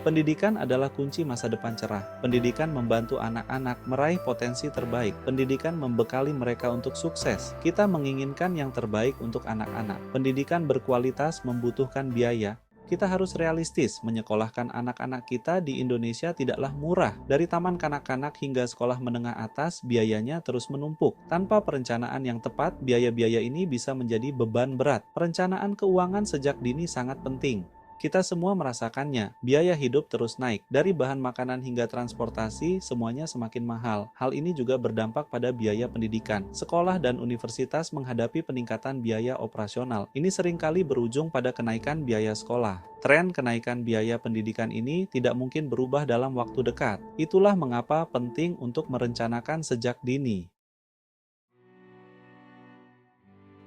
Pendidikan adalah kunci masa depan cerah. Pendidikan membantu anak-anak meraih potensi terbaik. Pendidikan membekali mereka untuk sukses. Kita menginginkan yang terbaik untuk anak-anak. Pendidikan berkualitas membutuhkan biaya. Kita harus realistis, menyekolahkan anak-anak kita di Indonesia tidaklah murah. Dari taman kanak-kanak hingga sekolah menengah atas, biayanya terus menumpuk. Tanpa perencanaan yang tepat, biaya-biaya ini bisa menjadi beban berat. Perencanaan keuangan sejak dini sangat penting. Kita semua merasakannya, biaya hidup terus naik. Dari bahan makanan hingga transportasi, semuanya semakin mahal. Hal ini juga berdampak pada biaya pendidikan. Sekolah dan universitas menghadapi peningkatan biaya operasional. Ini seringkali berujung pada kenaikan biaya sekolah. Tren kenaikan biaya pendidikan ini tidak mungkin berubah dalam waktu dekat. Itulah mengapa penting untuk merencanakan sejak dini.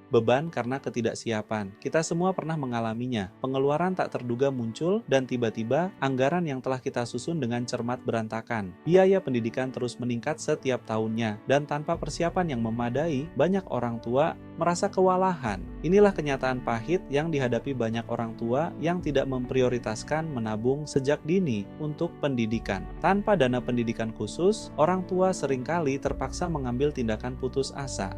Beban karena ketidaksiapan. Kita semua pernah mengalaminya. Pengeluaran tak terduga muncul dan tiba-tiba anggaran yang telah kita susun dengan cermat berantakan. Biaya pendidikan terus meningkat setiap tahunnya dan tanpa persiapan yang memadai, banyak orang tua merasa kewalahan. Inilah kenyataan pahit yang dihadapi banyak orang tua yang tidak memprioritaskan menabung sejak dini untuk pendidikan. Tanpa dana pendidikan khusus, orang tua seringkali terpaksa mengambil tindakan putus asa.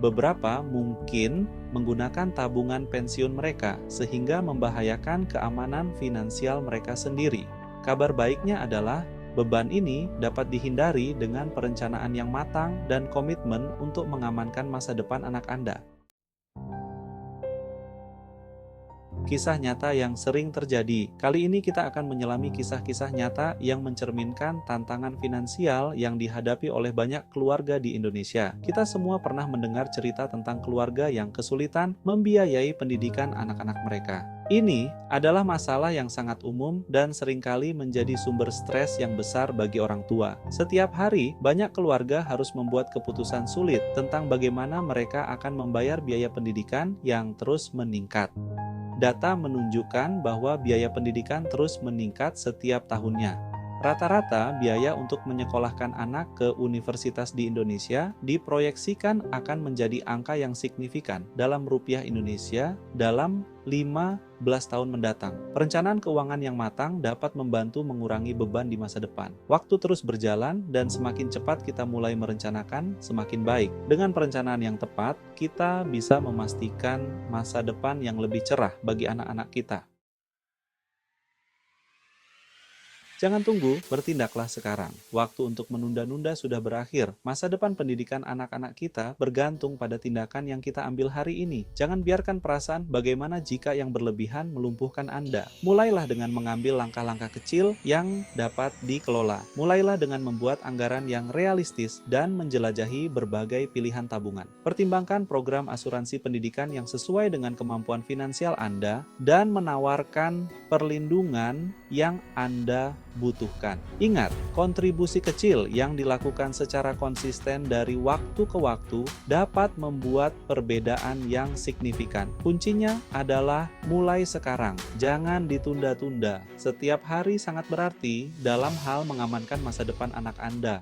Beberapa mungkin menggunakan tabungan pensiun mereka sehingga membahayakan keamanan finansial mereka sendiri. Kabar baiknya adalah beban ini dapat dihindari dengan perencanaan yang matang dan komitmen untuk mengamankan masa depan anak Anda. Kisah nyata yang sering terjadi. Kali ini kita akan menyelami kisah-kisah nyata yang mencerminkan tantangan finansial yang dihadapi oleh banyak keluarga di Indonesia. Kita semua pernah mendengar cerita tentang keluarga yang kesulitan membiayai pendidikan anak-anak mereka. Ini adalah masalah yang sangat umum dan seringkali menjadi sumber stres yang besar bagi orang tua. Setiap hari, banyak keluarga harus membuat keputusan sulit tentang bagaimana mereka akan membayar biaya pendidikan yang terus meningkat. Data menunjukkan bahwa biaya pendidikan terus meningkat setiap tahunnya. Rata-rata biaya untuk menyekolahkan anak ke universitas di Indonesia diproyeksikan akan menjadi angka yang signifikan dalam rupiah Indonesia dalam 15 tahun mendatang. Perencanaan keuangan yang matang dapat membantu mengurangi beban di masa depan. Waktu terus berjalan dan semakin cepat kita mulai merencanakan, semakin baik. Dengan perencanaan yang tepat, kita bisa memastikan masa depan yang lebih cerah bagi anak-anak kita. Jangan tunggu, bertindaklah sekarang. Waktu untuk menunda-nunda sudah berakhir. Masa depan pendidikan anak-anak kita bergantung pada tindakan yang kita ambil hari ini. Jangan biarkan perasaan bagaimana jika yang berlebihan melumpuhkan Anda. Mulailah dengan mengambil langkah-langkah kecil yang dapat dikelola. Mulailah dengan membuat anggaran yang realistis dan menjelajahi berbagai pilihan tabungan. Pertimbangkan program asuransi pendidikan yang sesuai dengan kemampuan finansial Anda dan menawarkan perlindungan yang Anda butuhkan. Ingat, kontribusi kecil yang dilakukan secara konsisten dari waktu ke waktu dapat membuat perbedaan yang signifikan. Kuncinya adalah mulai sekarang, jangan ditunda-tunda. Setiap hari sangat berarti dalam hal mengamankan masa depan anak Anda.